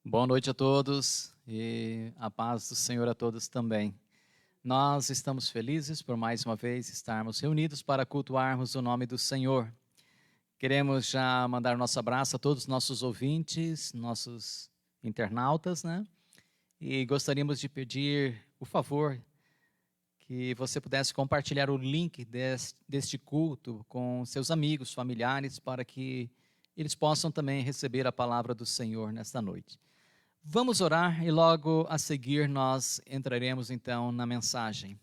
Boa noite a todos e a paz do Senhor a todos também. Nós estamos felizes por mais uma vez estarmos reunidos para cultuarmos o nome do Senhor. Queremos já mandar nosso abraço a todos os nossos ouvintes, nossos internautas, né? E gostaríamos de pedir o favor que você pudesse compartilhar o link deste culto com seus amigos, familiares, para que eles possam também receber a palavra do Senhor nesta noite. Vamos orar e logo a seguir nós entraremos então na mensagem.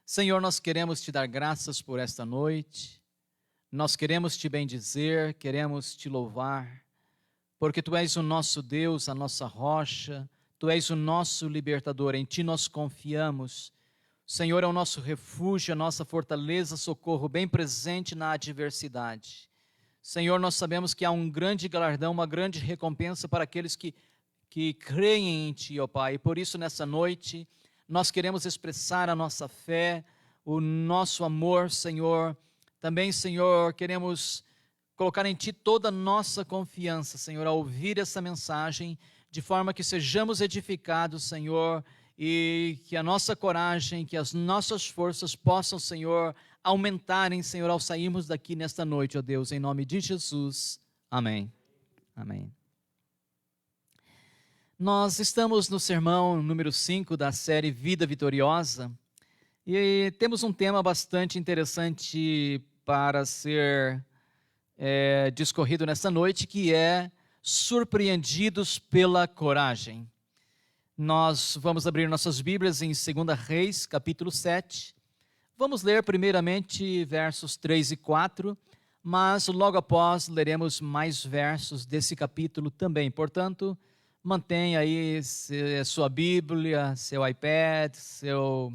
Senhor, nós queremos te dar graças por esta noite, nós queremos te bendizer, queremos te louvar, porque tu és o nosso Deus, a nossa rocha, tu és o nosso libertador, em ti nós confiamos. O Senhor é o nosso refúgio, a nossa fortaleza, socorro bem presente na adversidade. Senhor, nós sabemos que há um grande galardão, uma grande recompensa para aqueles que creem em Ti, ó Pai. E por isso, nessa noite, nós queremos expressar a nossa fé, o nosso amor, Senhor. Também, Senhor, queremos colocar em Ti toda a nossa confiança, Senhor, ao ouvir essa mensagem, de forma que sejamos edificados, Senhor, e que a nossa coragem, que as nossas forças possam, Senhor, aumentarem, Senhor, ao sairmos daqui nesta noite, ó Deus, em nome de Jesus. Amém. Amém. Nós estamos no sermão número 5 da série Vida Vitoriosa e temos um tema bastante interessante para ser discorrido nesta noite, que é surpreendidos pela coragem. Nós vamos abrir nossas Bíblias em 2 Reis, capítulo 7. Vamos ler primeiramente versos 3 e 4, mas logo após leremos mais versos desse capítulo também. Portanto, mantenha aí sua Bíblia, seu iPad, seu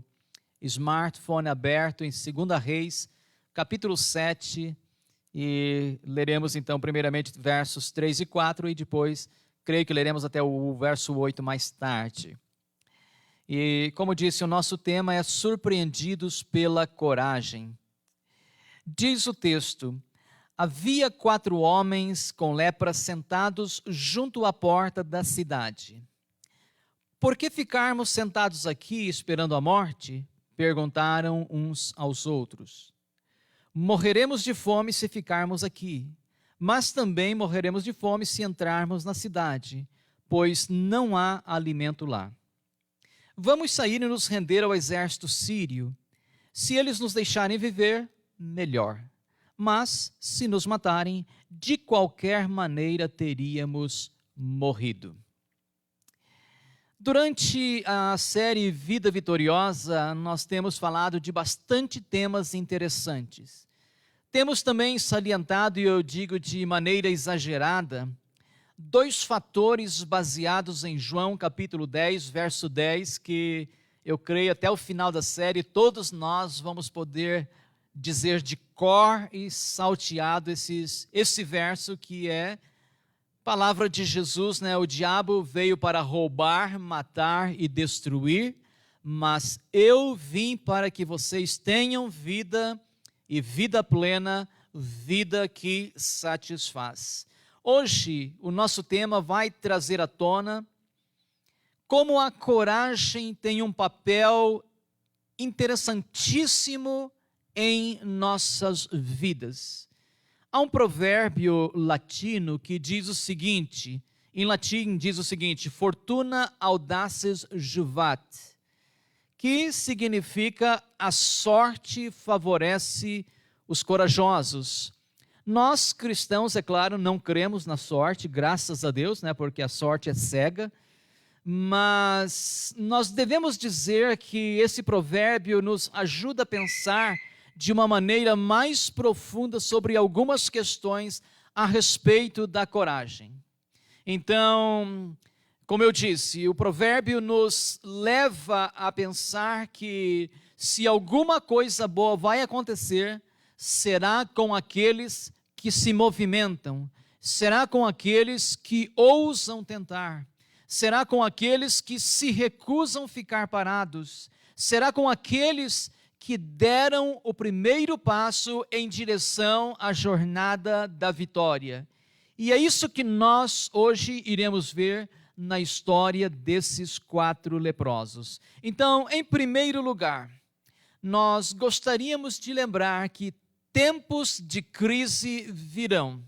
smartphone aberto em 2 Reis, capítulo 7, e leremos então primeiramente versos 3 e 4 e depois, creio que leremos até o verso 8 mais tarde. E como disse, o nosso tema é surpreendidos pela coragem. Diz o texto: havia 4 homens com lepra sentados junto à porta da cidade. Por que ficarmos sentados aqui esperando a morte? Perguntaram uns aos outros. Morreremos de fome se ficarmos aqui, mas também morreremos de fome se entrarmos na cidade, pois não há alimento lá. Vamos sair e nos render ao exército sírio. Se eles nos deixarem viver, melhor. Mas, se nos matarem, de qualquer maneira teríamos morrido. Durante a série Vida Vitoriosa, nós temos falado de bastante temas interessantes. Temos também salientado, e eu digo de maneira exagerada, 2 fatores baseados em João capítulo 10, verso 10, que eu creio até o final da série todos nós vamos poder dizer de cor e salteado esse verso, que é palavra de Jesus, né? O diabo veio para roubar, matar e destruir, mas eu vim para que vocês tenham vida e vida plena, vida que satisfaz. Hoje o nosso tema vai trazer à tona como a coragem tem um papel interessantíssimo em nossas vidas. Há um provérbio latino que diz o seguinte, em latim diz o seguinte: fortuna audaces juvat, que significa a sorte favorece os corajosos. Nós cristãos, é claro, não cremos na sorte, graças a Deus, né, porque a sorte é cega, mas nós devemos dizer que esse provérbio nos ajuda a pensar de uma maneira mais profunda sobre algumas questões a respeito da coragem. Então, como eu disse, o provérbio nos leva a pensar que se alguma coisa boa vai acontecer, será com aqueles que se movimentam, será com aqueles que ousam tentar, será com aqueles que se recusam ficar parados, será com aqueles que deram o primeiro passo em direção à jornada da vitória. E é isso que nós hoje iremos ver na história desses 4 leprosos. Então, em primeiro lugar, nós gostaríamos de lembrar que tempos de crise virão.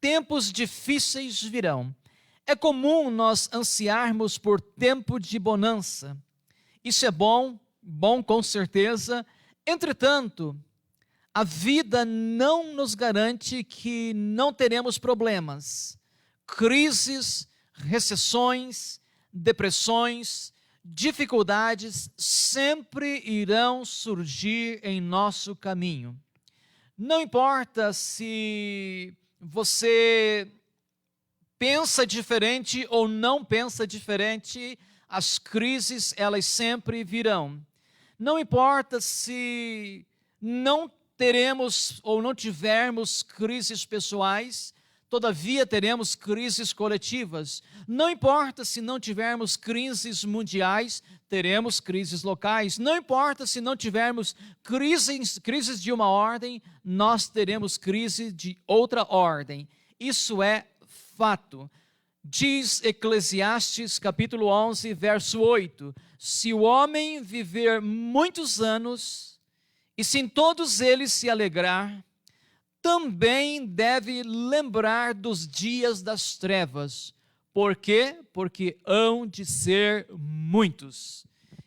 Tempos difíceis virão. É comum nós ansiarmos por tempo de bonança. Isso é bom com certeza. Entretanto, a vida não nos garante que não teremos problemas, crises, recessões, depressões, dificuldades sempre irão surgir em nosso caminho. Não importa se você pensa diferente ou não pensa diferente, as crises elas sempre virão. Não importa se não teremos ou não tivermos crises pessoais, todavia teremos crises coletivas. Não importa se não tivermos crises mundiais, teremos crises locais. Não importa se não tivermos crises de uma ordem, nós teremos crise de outra ordem. Isso é fato. Diz Eclesiastes capítulo 11, verso 8, se o homem viver muitos anos, e se em todos eles se alegrar, também deve lembrar dos dias das trevas. Por quê? Porque hão de ser muitos.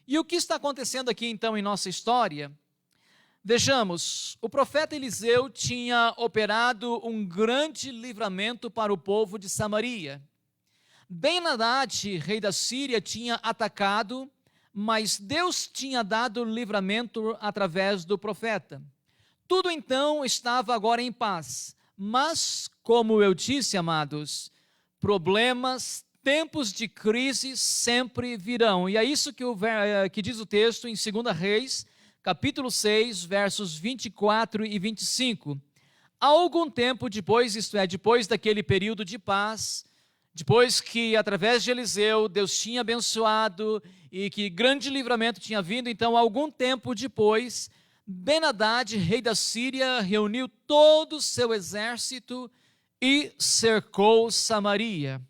E o que está acontecendo aqui então em nossa história? Vejamos, o profeta Eliseu tinha operado um grande livramento para o povo de Samaria. Ben-Hadad, rei da Síria, tinha atacado, mas Deus tinha dado livramento através do profeta. Tudo então estava agora em paz, mas, como eu disse, amados, problemas, tempos de crise sempre virão. E é isso que diz o texto em 2 Reis, capítulo 6, versos 24 e 25. Há algum tempo depois, isto é, depois daquele período de paz, depois que através de Eliseu Deus tinha abençoado e que grande livramento tinha vindo, então algum tempo depois, Ben-Hadad, rei da Síria, reuniu todo o seu exército e cercou Samaria.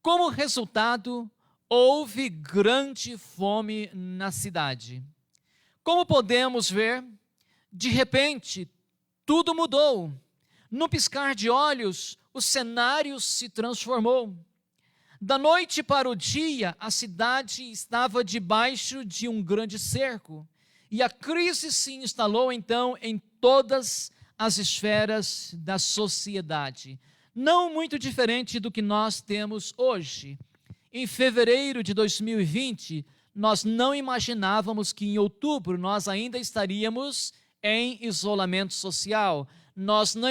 Como resultado, houve grande fome na cidade. Como podemos ver, de repente, tudo mudou. No piscar de olhos, o cenário se transformou. Da noite para o dia, a cidade estava debaixo de um grande cerco. E a crise se instalou então em todas as esferas da sociedade. Não muito diferente do que nós temos hoje. Em fevereiro de 2020, nós não imaginávamos que em outubro nós ainda estaríamos em isolamento social. Nós não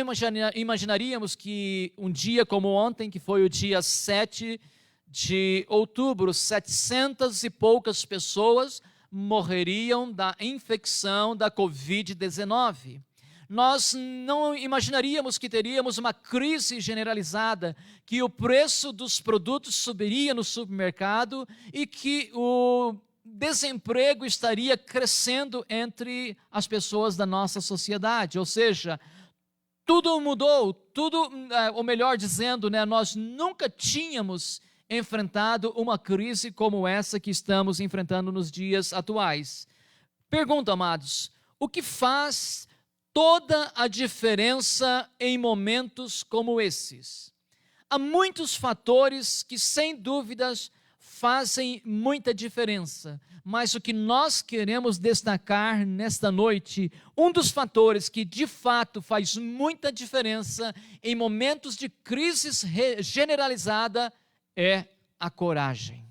imaginaríamos que um dia como ontem, que foi o dia 7 de outubro, 700 e poucas pessoas morreriam da infecção da Covid-19. Nós não imaginaríamos que teríamos uma crise generalizada, que o preço dos produtos subiria no supermercado e que o desemprego estaria crescendo entre as pessoas da nossa sociedade. Ou seja, tudo mudou, ou melhor dizendo, nós nunca tínhamos enfrentado uma crise como essa que estamos enfrentando nos dias atuais. Pergunta, amados, o que faz toda a diferença em momentos como esses? Há muitos fatores que, sem dúvidas, fazem muita diferença, mas o que nós queremos destacar nesta noite, um dos fatores que de fato faz muita diferença em momentos de crise generalizada é a coragem.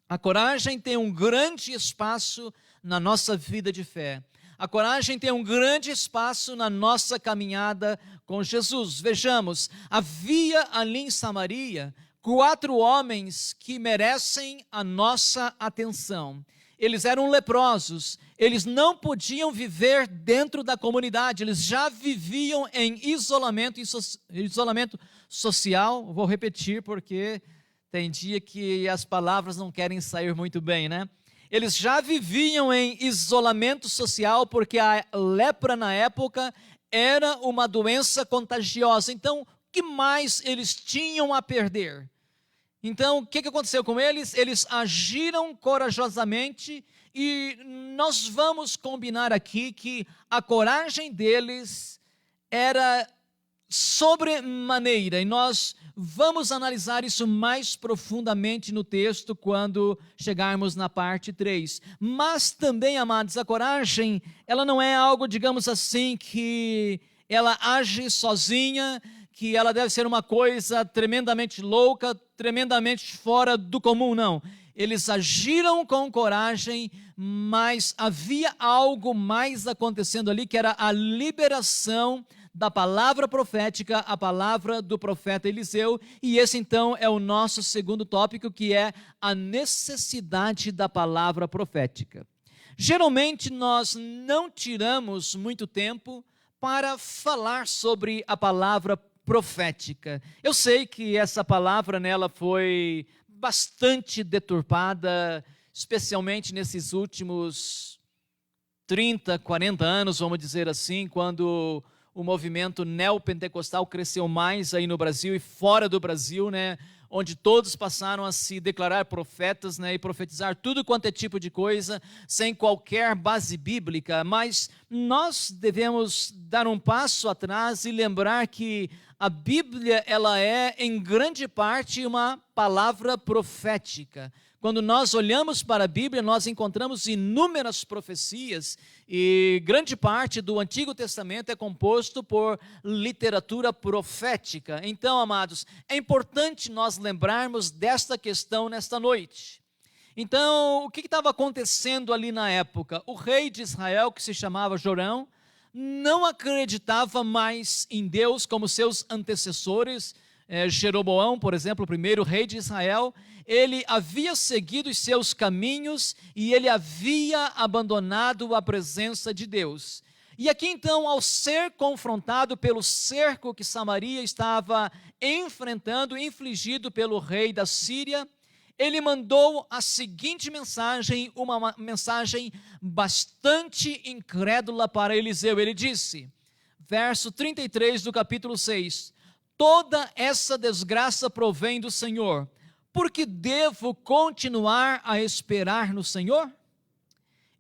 A coragem tem um grande espaço na nossa vida de fé. A coragem tem um grande espaço na nossa caminhada com Jesus. Vejamos, havia ali em Samaria 4 homens que merecem a nossa atenção. Eles eram leprosos, eles não podiam viver dentro da comunidade, eles já viviam em isolamento social. Vou repetir porque tem dia que as palavras não querem sair muito bem, né? Eles já viviam em isolamento social porque a lepra na época era uma doença contagiosa. Então, o que mais eles tinham a perder? Então, o que aconteceu com eles? Eles agiram corajosamente e nós vamos combinar aqui que a coragem deles era sobremaneira, e nós vamos analisar isso mais profundamente no texto quando chegarmos na parte 3. Mas também, amados, a coragem, ela não é algo, digamos assim, que ela age sozinha, que ela deve ser uma coisa tremendamente louca, tremendamente fora do comum, não. Eles agiram com coragem, mas havia algo mais acontecendo ali, que era a liberação da palavra profética, a palavra do profeta Eliseu, e esse então é o nosso segundo tópico, que é a necessidade da palavra profética. Geralmente nós não tiramos muito tempo para falar sobre a palavra profética. Eu sei que essa palavra nela foi bastante deturpada, especialmente nesses últimos 30, 40 anos, vamos dizer assim, quando o movimento neopentecostal cresceu mais aí no Brasil e fora do Brasil, né, onde todos passaram a se declarar profetas, né, e profetizar tudo quanto é tipo de coisa, sem qualquer base bíblica. Mas nós devemos dar um passo atrás e lembrar que a Bíblia, ela é em grande parte uma palavra profética. Quando nós olhamos para a Bíblia, nós encontramos inúmeras profecias e grande parte do Antigo Testamento é composto por literatura profética. Então, amados, é importante nós lembrarmos desta questão nesta noite. Então, o que estava acontecendo ali na época? O rei de Israel, que se chamava Jorão, não acreditava mais em Deus como seus antecessores. Jeroboão, por exemplo, o primeiro rei de Israel, ele havia seguido os seus caminhos e ele havia abandonado a presença de Deus. E aqui então, ao ser confrontado pelo cerco que Samaria estava enfrentando, infligido pelo rei da Síria, ele mandou a seguinte mensagem, uma mensagem bastante incrédula para Eliseu. Ele disse, verso 33 do capítulo 6, toda essa desgraça provém do Senhor, porque devo continuar a esperar no Senhor?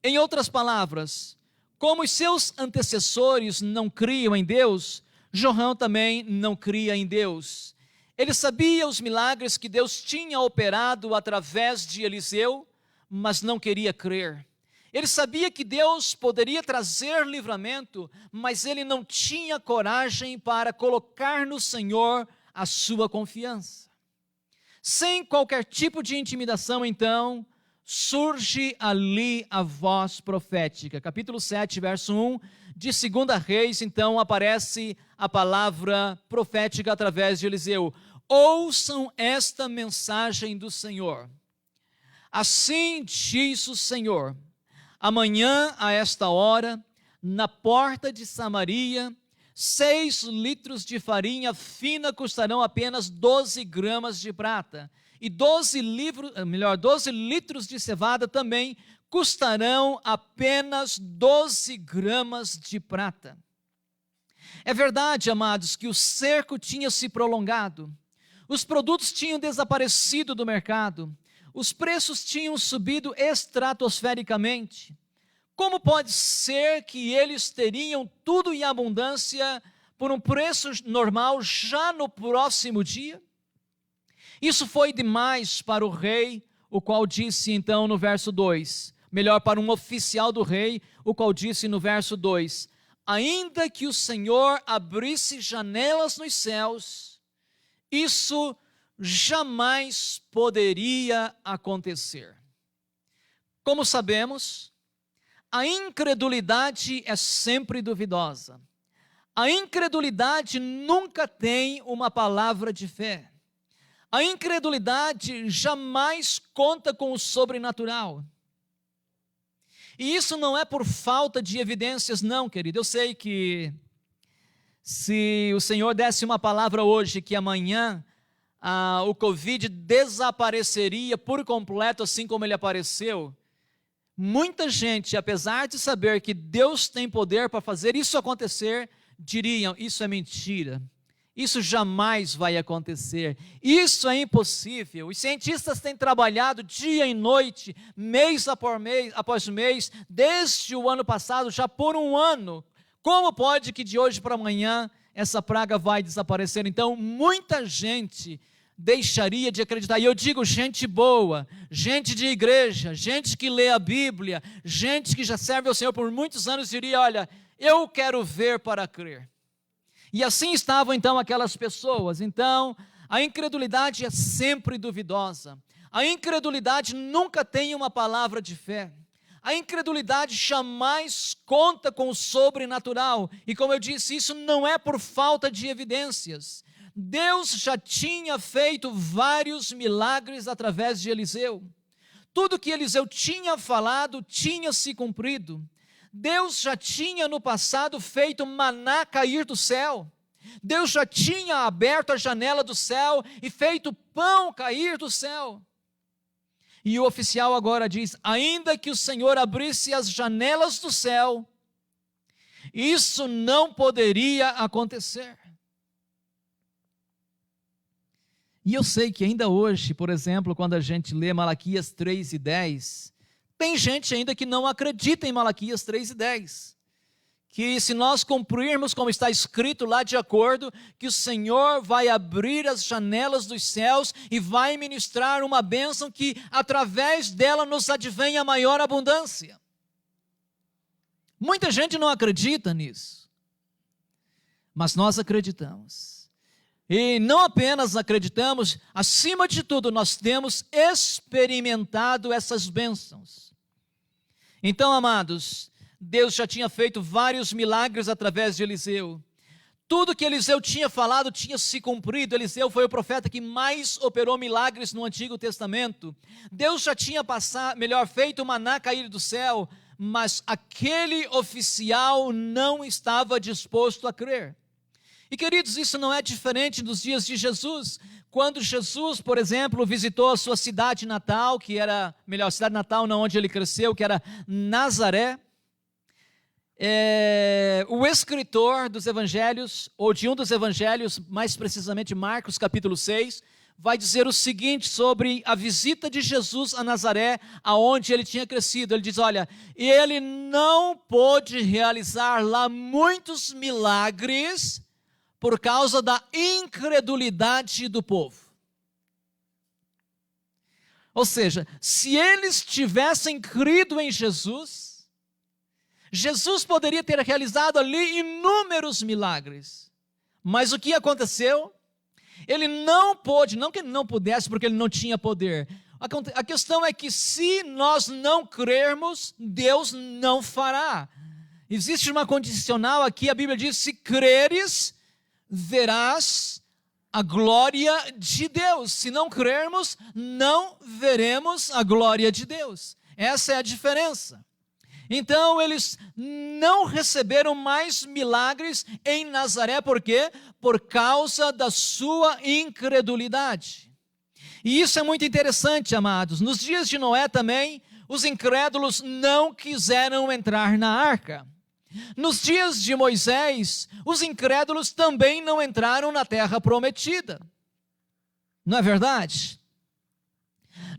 Em outras palavras, como os seus antecessores não criam em Deus, Jorão também não cria em Deus. Ele sabia os milagres que Deus tinha operado através de Eliseu, mas não queria crer. Ele sabia que Deus poderia trazer livramento, mas ele não tinha coragem para colocar no Senhor a sua confiança. Sem qualquer tipo de intimidação, então, surge ali a voz profética. Capítulo 7, verso 1 de 2 Reis, então, aparece a palavra profética através de Eliseu. Ouçam esta mensagem do Senhor. Assim diz o Senhor, amanhã a esta hora, na porta de Samaria, 6 litros de farinha fina custarão apenas 12 gramas de prata, e 12 litros de cevada também custarão apenas 12 gramas de prata. É verdade, amados, que o cerco tinha se prolongado, os produtos tinham desaparecido do mercado, os preços tinham subido estratosfericamente. Como pode ser que eles teriam tudo em abundância por um preço normal já no próximo dia? Isso foi demais para o rei, o qual disse então no verso 2, melhor, para um oficial do rei, o qual disse no verso 2, ainda que o Senhor abrisse janelas nos céus, isso jamais poderia acontecer. Como sabemos, a incredulidade é sempre duvidosa. A incredulidade nunca tem uma palavra de fé. A incredulidade jamais conta com o sobrenatural. E isso não é por falta de evidências, não, querido. Eu sei que se o Senhor desse uma palavra hoje que amanhã o Covid desapareceria por completo, assim como ele apareceu, muita gente, apesar de saber que Deus tem poder para fazer isso acontecer, diriam, isso é mentira, Isso jamais vai acontecer. Isso é impossível. Os cientistas têm trabalhado dia e noite, mês após mês, desde o ano passado, já por um ano. Como pode que de hoje para amanhã essa praga vai desaparecer? Então, muita gente deixaria de acreditar. E eu digo gente boa, gente de igreja, gente que lê a Bíblia, gente que já serve ao Senhor por muitos anos, diria: olha, eu quero ver para crer. E assim estavam então aquelas pessoas. Então, a incredulidade é sempre duvidosa. A incredulidade nunca tem uma palavra de fé. A incredulidade jamais conta com o sobrenatural. E como eu disse, isso não é por falta de evidências. Deus já tinha feito vários milagres através de Eliseu. Tudo que Eliseu tinha falado tinha se cumprido. Deus já tinha no passado feito maná cair do céu. Deus já tinha aberto a janela do céu e feito pão cair do céu. E o oficial agora diz: ainda que o Senhor abrisse as janelas do céu, isso não poderia acontecer. E eu sei que ainda hoje, por exemplo, quando a gente lê Malaquias 3:10, tem gente ainda que não acredita em Malaquias 3:10. Que se nós cumprirmos como está escrito lá de acordo, que o Senhor vai abrir as janelas dos céus e vai ministrar uma bênção que através dela nos advém a maior abundância. Muita gente não acredita nisso, mas nós acreditamos. E não apenas acreditamos, acima de tudo nós temos experimentado essas bênçãos. Então, amados, Deus já tinha feito vários milagres através de Eliseu. Tudo que Eliseu tinha falado tinha se cumprido. Eliseu foi o profeta que mais operou milagres no Antigo Testamento. Deus já tinha feito o maná cair do céu, mas aquele oficial não estava disposto a crer. E queridos, isso não é diferente dos dias de Jesus. Quando Jesus, por exemplo, visitou a sua cidade natal, cidade natal não onde ele cresceu, que era Nazaré, o escritor dos evangelhos, ou de um dos evangelhos, mais precisamente Marcos capítulo 6, vai dizer o seguinte sobre a visita de Jesus a Nazaré, aonde ele tinha crescido. Ele diz: olha, ele não pôde realizar lá muitos milagres por causa da incredulidade do povo. Ou seja, se eles tivessem crido em Jesus, Jesus poderia ter realizado ali inúmeros milagres. Mas o que aconteceu? Ele não pôde, não que ele não pudesse, porque ele não tinha poder. A questão é que se nós não crermos, Deus não fará. Existe uma condicional aqui, a Bíblia diz: se creres, verás a glória de Deus. Se não crermos, não veremos a glória de Deus. Essa é a diferença. Então eles não receberam mais milagres em Nazaré, por quê? Por causa da sua incredulidade. E isso é muito interessante, amados. Nos dias de Noé também, os incrédulos não quiseram entrar na arca. Nos dias de Moisés, os incrédulos também não entraram na terra prometida. Não é verdade?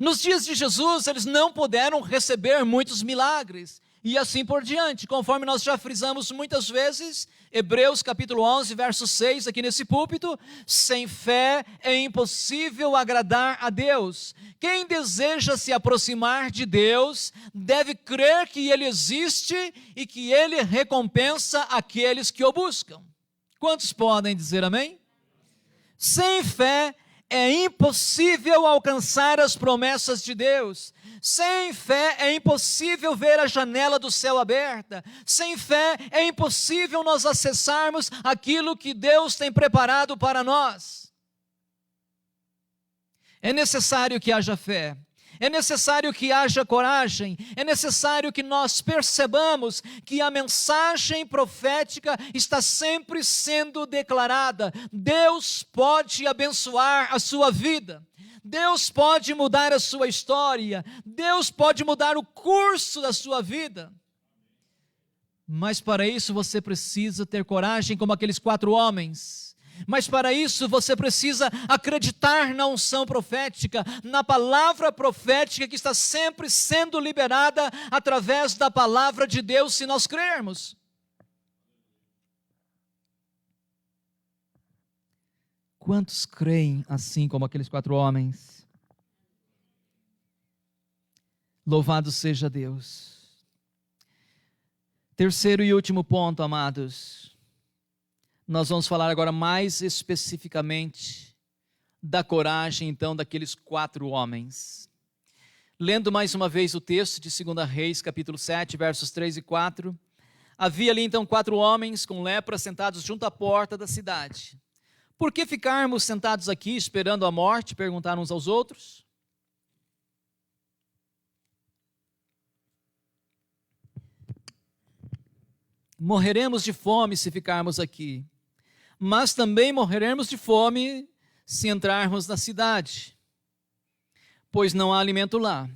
Nos dias de Jesus, eles não puderam receber muitos milagres. E assim por diante, conforme nós já frisamos muitas vezes, Hebreus capítulo 11, verso 6, aqui nesse púlpito: sem fé é impossível agradar a Deus. Quem deseja se aproximar de Deus, deve crer que Ele existe e que Ele recompensa aqueles que o buscam. Quantos podem dizer amém? Sem fé é impossível alcançar as promessas de Deus. Sem fé é impossível ver a janela do céu aberta. Sem fé é impossível nós acessarmos aquilo que Deus tem preparado para nós. É necessário que haja fé. É necessário que haja coragem, é necessário que nós percebamos que a mensagem profética está sempre sendo declarada. Deus pode abençoar a sua vida, Deus pode mudar a sua história, Deus pode mudar o curso da sua vida. Mas para isso você precisa ter coragem como aqueles 4 homens. Mas para isso você precisa acreditar na unção profética, na palavra profética que está sempre sendo liberada através da palavra de Deus, se nós crermos. Quantos creem assim como aqueles 4 homens? Louvado seja Deus. Terceiro e último ponto, amados. Nós vamos falar agora mais especificamente da coragem, então, daqueles 4 homens. Lendo mais uma vez o texto de 2 Reis, capítulo 7, versos 3 e 4. Havia ali, então, 4 homens com lepra sentados junto à porta da cidade. Por que ficarmos sentados aqui esperando a morte? Perguntaram uns aos outros. Morreremos de fome se ficarmos aqui, mas também morreremos de fome se entrarmos na cidade, pois não há alimento lá.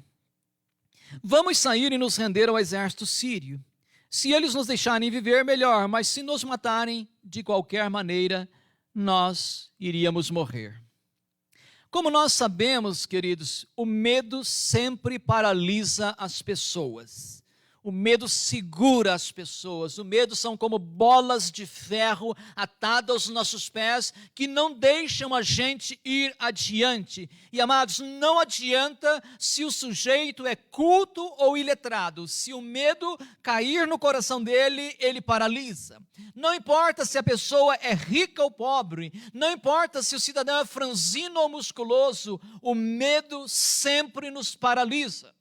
Vamos sair e nos render ao exército sírio. Se eles nos deixarem viver, melhor, mas se nos matarem, de qualquer maneira, nós iríamos morrer. Como nós sabemos, queridos, o medo sempre paralisa as pessoas. O medo segura as pessoas, o medo são como bolas de ferro atadas aos nossos pés que não deixam a gente ir adiante. E amados, não adianta se o sujeito é culto ou iletrado, se o medo cair no coração dele, ele paralisa. Não importa se a pessoa é rica ou pobre, não importa se o cidadão é franzino ou musculoso, o medo sempre nos paralisa.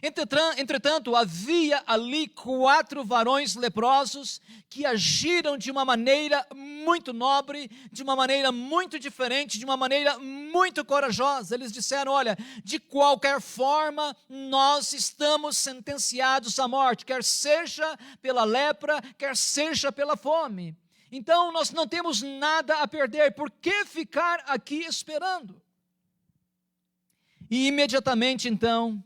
Entretanto, havia ali 4 varões leprosos que agiram de uma maneira muito nobre, de uma maneira muito diferente, de uma maneira muito corajosa. Eles disseram, olha, de qualquer forma nós estamos sentenciados à morte, quer seja pela lepra, quer seja pela fome. Então nós não temos nada a perder, por que ficar aqui esperando? E imediatamente então,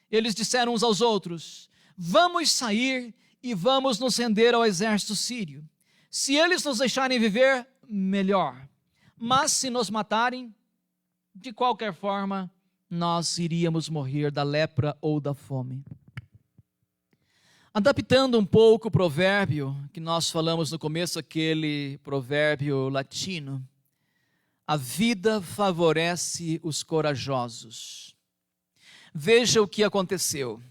eles disseram uns aos outros, vamos sair e vamos nos render ao exército sírio. Se eles nos deixarem viver, melhor. Mas se nos matarem, de qualquer forma, nós iríamos morrer da lepra ou da fome. Adaptando um pouco o provérbio que nós falamos no começo, aquele provérbio latino, a vida favorece os corajosos. Veja o que aconteceu.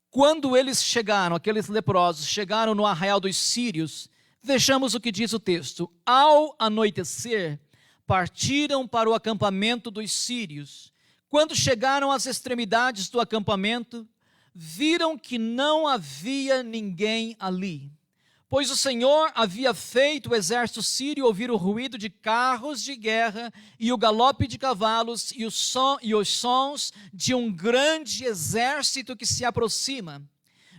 Quando eles chegaram, aqueles leprosos, chegaram no arraial dos sírios, vejamos o que diz o texto. Ao anoitecer, partiram para o acampamento dos sírios. Quando chegaram às extremidades do acampamento, viram que não havia ninguém ali, pois o Senhor havia feito o exército sírio ouvir o ruído de carros de guerra e o galope de cavalos e os sons de um grande exército que se aproxima.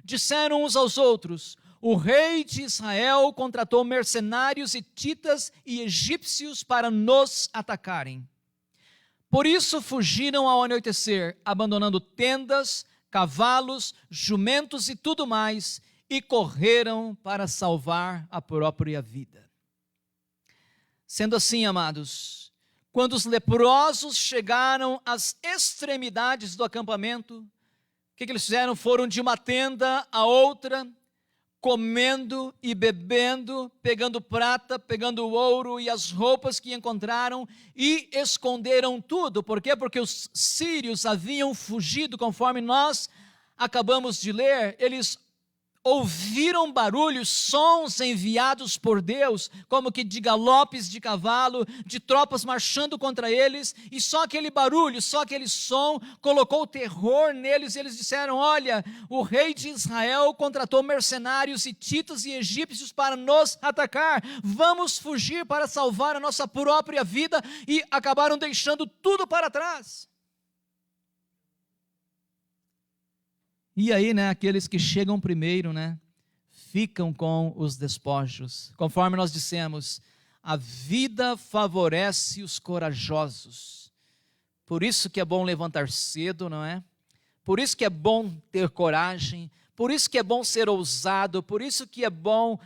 Disseram uns aos outros, o rei de Israel contratou mercenários hititas e egípcios para nos atacarem. Por isso fugiram ao anoitecer, abandonando tendas, cavalos, jumentos e tudo mais, e correram para salvar a própria vida. Sendo assim, amados, quando os leprosos chegaram às extremidades do acampamento, o que eles fizeram? Foram de uma tenda a outra, comendo e bebendo, pegando prata, pegando ouro e as roupas que encontraram e esconderam tudo. Por quê? Porque os sírios haviam fugido, conforme nós acabamos de ler. Eles ouviram barulhos, sons enviados por Deus, como que de galopes de cavalo, de tropas marchando contra eles, e só aquele barulho, só aquele som colocou terror neles. Eles disseram, olha, o rei de Israel contratou mercenários hititas e egípcios para nos atacar, vamos fugir para salvar a nossa própria vida, e acabaram deixando tudo para trás. E aí, aqueles que chegam primeiro, ficam com os despojos. Conforme nós dissemos, a vida favorece os corajosos. Por isso que é bom levantar cedo, não é? Por isso que é bom ter coragem, por isso que é bom ser ousado, por isso que é bom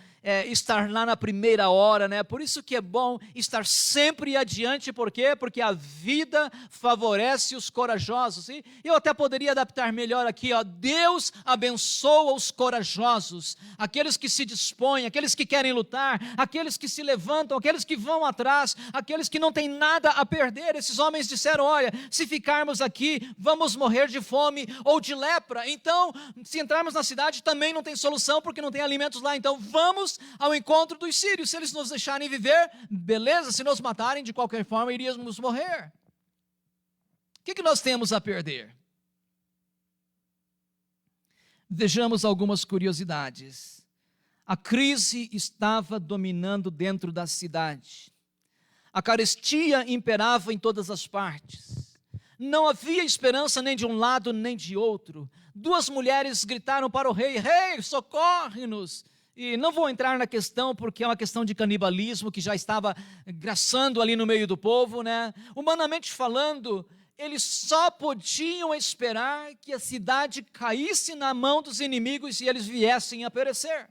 estar lá na primeira hora, né? Por isso que é bom estar sempre adiante, por quê? Porque a vida favorece os corajosos. E eu até poderia adaptar melhor aqui, ó, Deus abençoa os corajosos, aqueles que se dispõem, aqueles que querem lutar, aqueles que se levantam, aqueles que vão atrás, aqueles que não têm nada a perder. Esses homens disseram, olha, se ficarmos aqui, vamos morrer de fome ou de lepra. Então, se entrarmos na cidade, também não tem solução, porque não tem alimentos lá. Então, vamos ao encontro dos sírios. Se eles nos deixarem viver, beleza. Se nos matarem, de qualquer forma, iríamos morrer. O que nós temos a perder? Vejamos algumas curiosidades. A crise estava dominando dentro da cidade. A carestia imperava em todas as partes. Não havia esperança nem de um lado nem de outro. 2 mulheres gritaram para o rei, rei, socorre-nos. E não vou entrar na questão, porque é uma questão de canibalismo que já estava graçando ali no meio do povo, né? Humanamente falando, eles só podiam esperar que a cidade caísse na mão dos inimigos e eles viessem a perecer.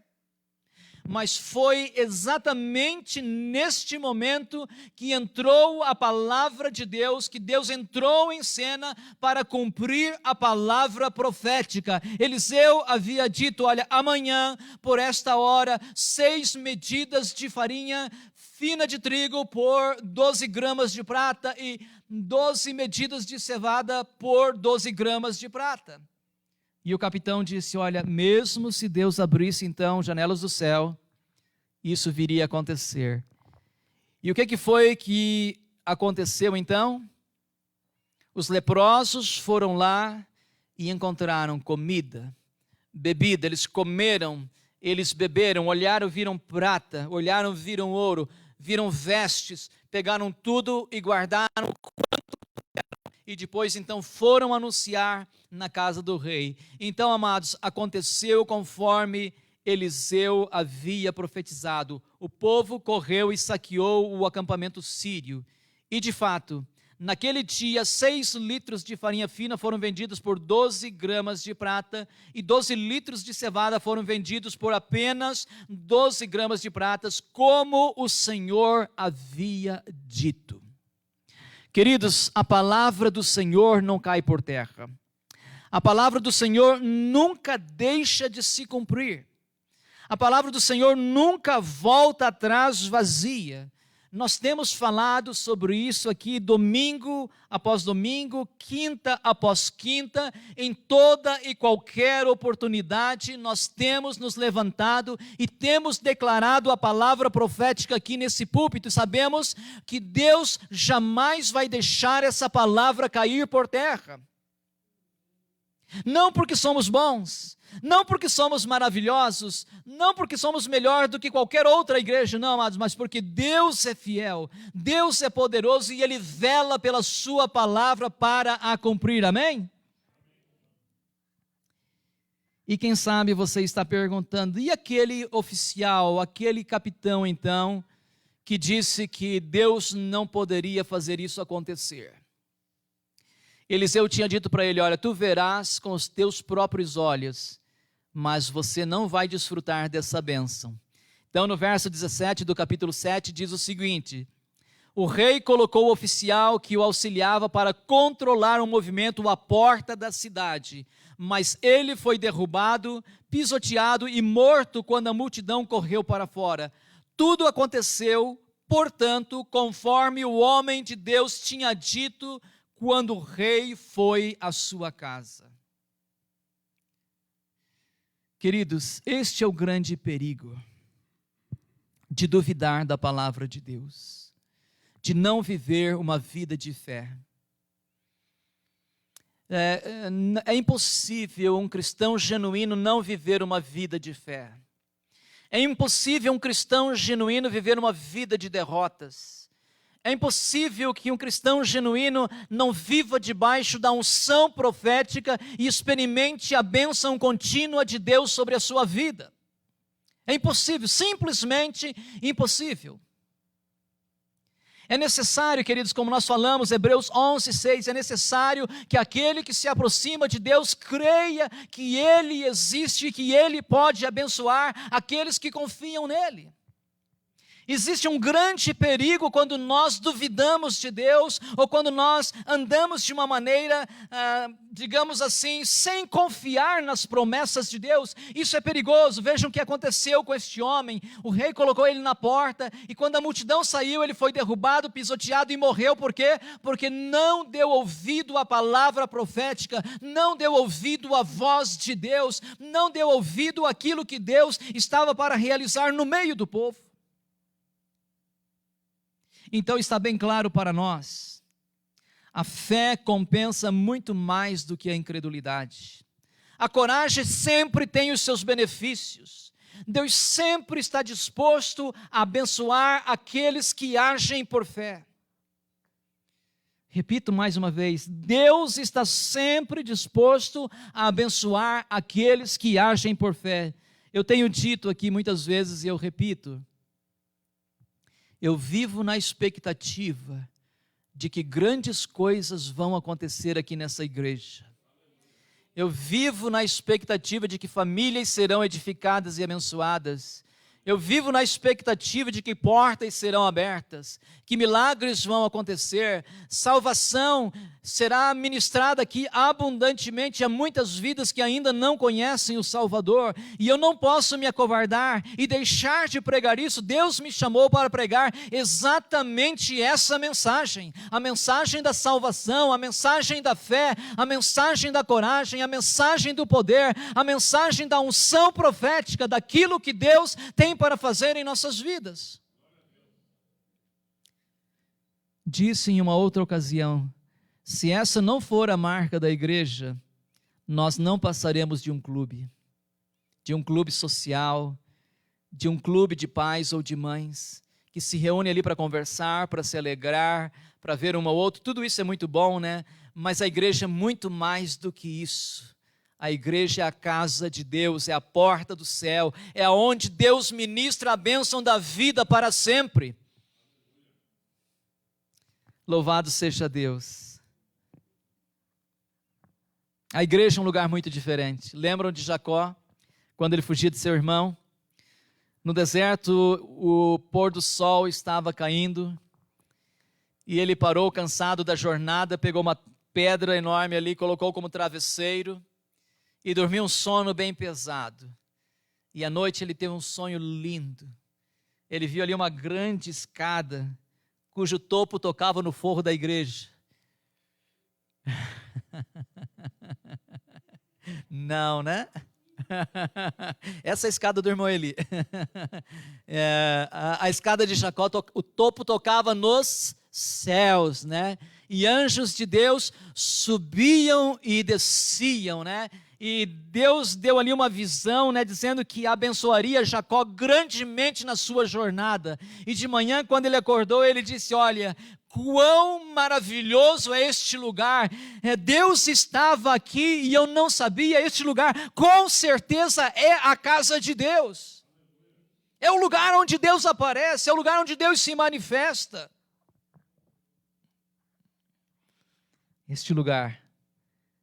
Mas foi exatamente neste momento que entrou a palavra de Deus, que Deus entrou em cena para cumprir a palavra profética. Eliseu havia dito, olha, amanhã, por esta hora, 6 medidas de farinha fina de trigo por 12 gramas de prata e 12 medidas de cevada por 12 gramas de prata. E o capitão disse, olha, mesmo se Deus abrisse então janelas do céu, isso viria a acontecer. E o que foi que aconteceu então? Os leprosos foram lá e encontraram comida, bebida, eles comeram, eles beberam, olharam, viram prata, olharam, viram ouro, viram vestes, pegaram tudo e guardaram e depois então foram anunciar na casa do rei. Então, amados, aconteceu conforme Eliseu havia profetizado. O povo correu e saqueou o acampamento sírio. E de fato, naquele dia, 6 litros de farinha fina foram vendidos por 12 gramas de prata e 12 litros de cevada foram vendidos por apenas 12 gramas de prata, como o Senhor havia dito. Queridos, a palavra do Senhor não cai por terra. A palavra do Senhor nunca deixa de se cumprir. A palavra do Senhor nunca volta atrás vazia. Nós temos falado sobre isso aqui domingo após domingo, quinta após quinta, em toda e qualquer oportunidade nós temos nos levantado e temos declarado a palavra profética aqui nesse púlpito. Sabemos que Deus jamais vai deixar essa palavra cair por terra. Não porque somos bons, não porque somos maravilhosos, não porque somos melhor do que qualquer outra igreja, não, amados, mas porque Deus é fiel, Deus é poderoso e Ele vela pela sua palavra para a cumprir, amém? E quem sabe você está perguntando, e aquele oficial, aquele capitão então, que disse que Deus não poderia fazer isso acontecer? Eliseu tinha dito para ele, olha, tu verás com os teus próprios olhos, mas você não vai desfrutar dessa bênção. Então no verso 17 do capítulo 7 diz o seguinte, o rei colocou o oficial que o auxiliava para controlar o movimento à porta da cidade, mas ele foi derrubado, pisoteado e morto quando a multidão correu para fora. Tudo aconteceu, portanto, conforme o homem de Deus tinha dito, quando o rei foi à sua casa. Queridos, este é o grande perigo de duvidar da palavra de Deus, de não viver uma vida de fé. É impossível um cristão genuíno não viver uma vida de fé. É impossível um cristão genuíno viver uma vida de derrotas. É impossível que um cristão genuíno não viva debaixo da unção profética e experimente a bênção contínua de Deus sobre a sua vida. É impossível, simplesmente impossível. É necessário, queridos, como nós falamos, Hebreus 11:6, é necessário que aquele que se aproxima de Deus creia que Ele existe e que Ele pode abençoar aqueles que confiam nele. Existe um grande perigo quando nós duvidamos de Deus ou quando nós andamos de uma maneira, digamos assim, sem confiar nas promessas de Deus. Isso é perigoso. Vejam o que aconteceu com este homem. O rei colocou ele na porta e quando a multidão saiu, ele foi derrubado, pisoteado e morreu. Por quê? Porque não deu ouvido à palavra profética, não deu ouvido à voz de Deus, não deu ouvido àquilo que Deus estava para realizar no meio do povo. Então está bem claro para nós, a fé compensa muito mais do que a incredulidade. A coragem sempre tem os seus benefícios. Deus sempre está disposto a abençoar aqueles que agem por fé. Repito mais uma vez, Deus está sempre disposto a abençoar aqueles que agem por fé. Eu tenho dito aqui muitas vezes e eu repito, eu vivo na expectativa de que grandes coisas vão acontecer aqui nessa igreja. Eu vivo na expectativa de que famílias serão edificadas e abençoadas. Eu vivo na expectativa de que portas serão abertas, que milagres vão acontecer, salvação será ministrada aqui abundantemente a muitas vidas que ainda não conhecem o Salvador, e eu não posso me acovardar e deixar de pregar isso. Deus me chamou para pregar exatamente essa mensagem, a mensagem da salvação, a mensagem da fé, a mensagem da coragem, a mensagem do poder, a mensagem da unção profética, daquilo que Deus tem para fazer em nossas vidas. Disse em uma outra ocasião, se essa não for a marca da igreja, nós não passaremos de um clube social, de um clube de pais ou de mães, que se reúne ali para conversar, para se alegrar, para ver um ao outro. Tudo isso é muito bom, né? Mas a igreja é muito mais do que isso. A igreja é a casa de Deus, é a porta do céu, é onde Deus ministra a bênção da vida para sempre. Louvado seja Deus. A igreja é um lugar muito diferente. Lembram de Jacó, quando ele fugia de seu irmão? No deserto, o pôr do sol estava caindo, e ele parou cansado da jornada, pegou uma pedra enorme ali, colocou como travesseiro, e dormiu um sono bem pesado. E à noite ele teve um sonho lindo. Ele viu ali uma grande escada, cujo topo tocava no forro da igreja. Não, né? Essa é a escada do irmão Eli. A escada de Jacó, o topo tocava nos céus, né? E anjos de Deus subiam e desciam, né? E Deus deu ali uma visão, né, dizendo que abençoaria Jacó grandemente na sua jornada. E de manhã, quando ele acordou, ele disse, olha, quão maravilhoso é este lugar. Deus estava aqui e eu não sabia. Este lugar com certeza é a casa de Deus. É o lugar onde Deus aparece, é o lugar onde Deus se manifesta. Este lugar,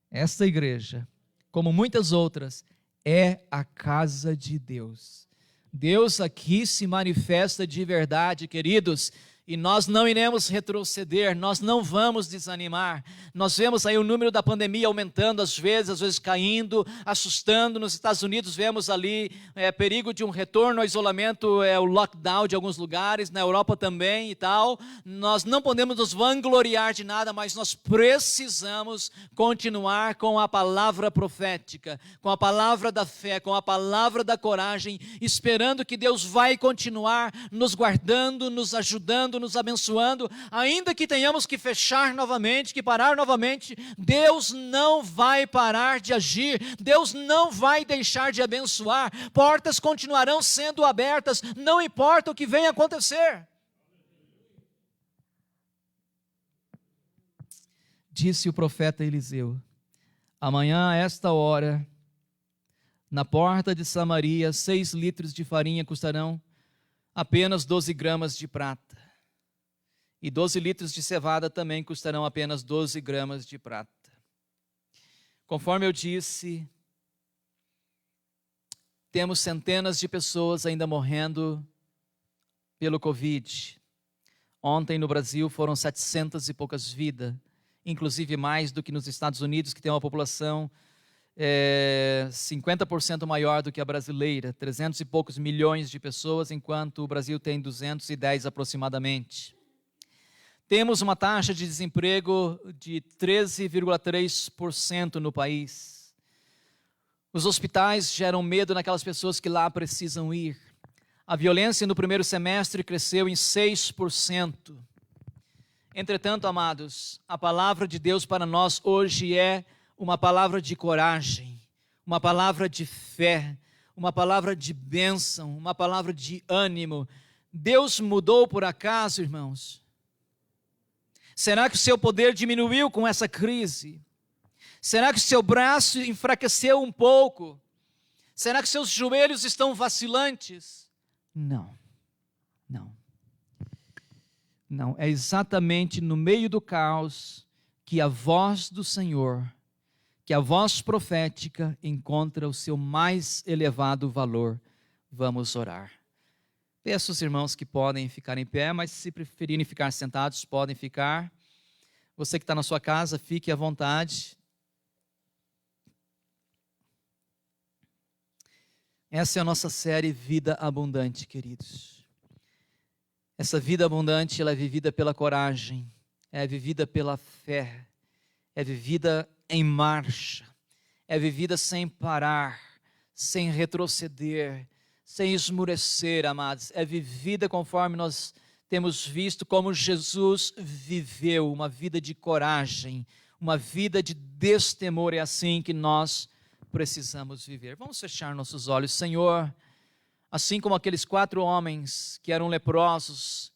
esta igreja, como muitas outras, é a casa de Deus. Deus aqui se manifesta de verdade, queridos, e nós não iremos retroceder, nós não vamos desanimar. Nós vemos aí o número da pandemia aumentando, às vezes caindo, assustando. Nos Estados Unidos vemos ali perigo de um retorno ao isolamento, o lockdown de alguns lugares, na Europa também e tal. Nós não podemos nos vangloriar de nada, mas nós precisamos continuar com a palavra profética, com a palavra da fé, com a palavra da coragem, esperando que Deus vai continuar nos guardando, nos ajudando, nos abençoando, ainda que tenhamos que fechar novamente, que parar novamente. Deus não vai parar de agir, Deus não vai deixar de abençoar, portas continuarão sendo abertas, não importa o que venha acontecer. Disse o profeta Eliseu, amanhã a esta hora, na porta de Samaria, 6 litros de farinha custarão apenas 12 gramas de prata. E 12 litros de cevada também custarão apenas 12 gramas de prata. Conforme eu disse, temos centenas de pessoas ainda morrendo pelo Covid. Ontem no Brasil foram 700 e poucas vidas, inclusive mais do que nos Estados Unidos, que tem uma população 50% maior do que a brasileira, 300 e poucos milhões de pessoas, enquanto o Brasil tem 210 aproximadamente. Temos uma taxa de desemprego de 13,3% no país. Os hospitais geram medo naquelas pessoas que lá precisam ir. A violência no primeiro semestre cresceu em 6%. Entretanto, amados, a palavra de Deus para nós hoje é uma palavra de coragem, uma palavra de fé, uma palavra de bênção, uma palavra de ânimo. Deus mudou por acaso, irmãos? Será que o seu poder diminuiu com essa crise? Será que o seu braço enfraqueceu um pouco? Será que seus joelhos estão vacilantes? Não. É exatamente no meio do caos que a voz do Senhor, que a voz profética encontra o seu mais elevado valor. Vamos orar. Peço aos irmãos que podem ficar em pé, mas se preferirem ficar sentados, podem ficar. Você que está na sua casa, fique à vontade. Essa é a nossa série Vida Abundante, queridos. Essa vida abundante, ela é vivida pela coragem, é vivida pela fé, é vivida em marcha, é vivida sem parar, sem retroceder, sem esmurecer, amados. É vivida conforme nós temos visto como Jesus viveu, uma vida de coragem, uma vida de destemor. É assim que nós precisamos viver. Vamos fechar nossos olhos. Senhor, assim como aqueles 4 homens que eram leprosos,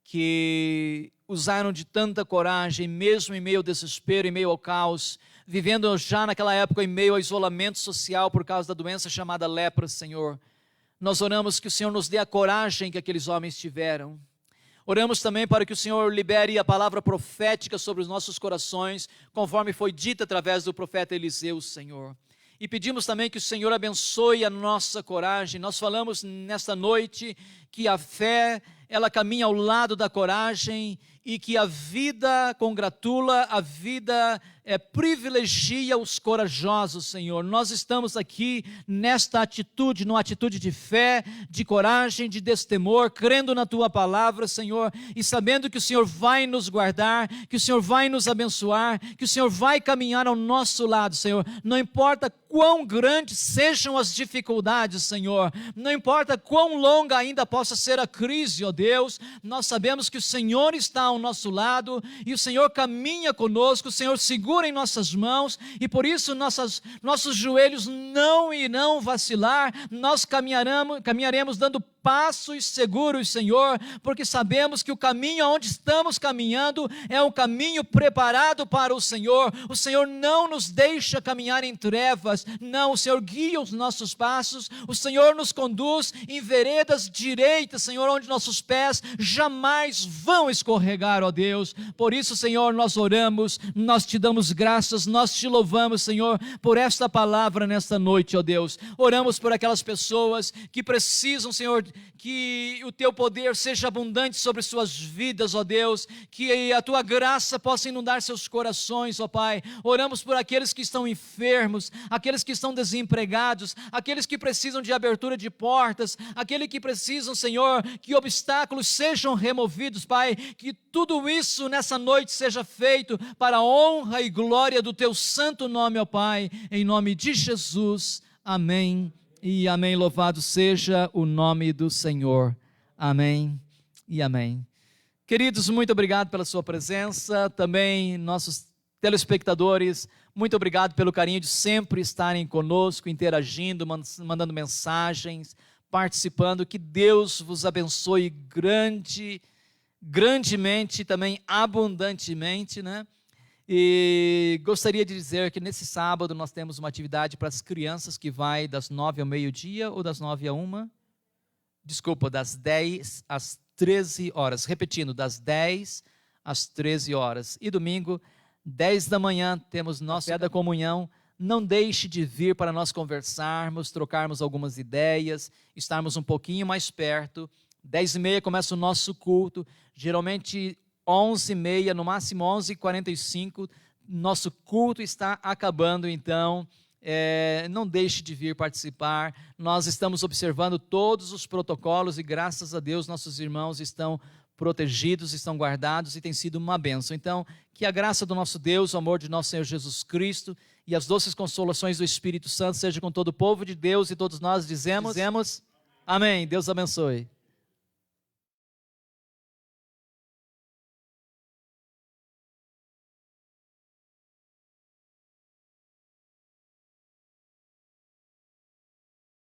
que usaram de tanta coragem, mesmo em meio ao desespero, em meio ao caos, vivendo já naquela época em meio ao isolamento social por causa da doença chamada lepra, Senhor. Nós oramos que o Senhor nos dê a coragem que aqueles homens tiveram. Oramos também para que o Senhor libere a palavra profética sobre os nossos corações, conforme foi dita através do profeta Eliseu, Senhor. E pedimos também que o Senhor abençoe a nossa coragem. Nós falamos nesta noite que a fé, ela caminha ao lado da coragem e que a vida congratula, a vida privilegia os corajosos, Senhor. Nós estamos aqui nesta atitude, numa atitude de fé, de coragem, de destemor, crendo na Tua palavra, Senhor, e sabendo que o Senhor vai nos guardar, que o Senhor vai nos abençoar, que o Senhor vai caminhar ao nosso lado, Senhor. Não importa quão grandes sejam as dificuldades, Senhor, não importa quão longa ainda possa ser a crise, ó Deus, nós sabemos que o Senhor está ao nosso lado e o Senhor caminha conosco, o Senhor segura em nossas mãos e por isso nossos joelhos não irão vacilar, nós caminharemos dando passos seguros, Senhor, porque sabemos que o caminho aonde estamos caminhando é um caminho preparado para o Senhor não nos deixa caminhar em trevas, não, o Senhor guia os nossos passos, o Senhor nos conduz em veredas direitas, Senhor, onde nossos pés jamais vão escorregar, ó Deus. Por isso, Senhor, nós oramos, nós te damos graças, nós te louvamos, Senhor, por esta palavra nesta noite, ó Deus. Oramos por aquelas pessoas que precisam, Senhor, que o teu poder seja abundante sobre suas vidas, ó Deus, que a tua graça possa inundar seus corações, ó Pai. Oramos por aqueles que estão enfermos, aqueles que estão desempregados, aqueles que precisam de abertura de portas, aqueles que precisam, Senhor, que obstáculos sejam removidos, Pai, que tudo isso nessa noite seja feito para a honra e glória do teu santo nome, ó Pai, em nome de Jesus, amém e amém. Louvado seja o nome do Senhor, amém e amém. Queridos, muito obrigado pela sua presença, também nossos telespectadores, muito obrigado pelo carinho de sempre estarem conosco, interagindo, mandando mensagens, participando. Que Deus vos abençoe grandemente, também abundantemente, né? E gostaria de dizer que nesse sábado nós temos uma atividade para as crianças que vai das 9 ao meio-dia ou das 9 a 1? das 10 às 13 horas. Repetindo, das 10 às 13 horas. E domingo, 10 da manhã, temos nosso café da comunhão. Não deixe de vir para nós conversarmos, trocarmos algumas ideias, estarmos um pouquinho mais perto. 10h30 começa o nosso culto, geralmente 11h30, no máximo 11h45, nosso culto está acabando, então não deixe de vir participar. Nós estamos observando todos os protocolos e graças a Deus nossos irmãos estão protegidos, estão guardados e tem sido uma bênção. Então, que a graça do nosso Deus, o amor de nosso Senhor Jesus Cristo e as doces consolações do Espírito Santo seja com todo o povo de Deus e todos nós dizemos amém. Deus abençoe.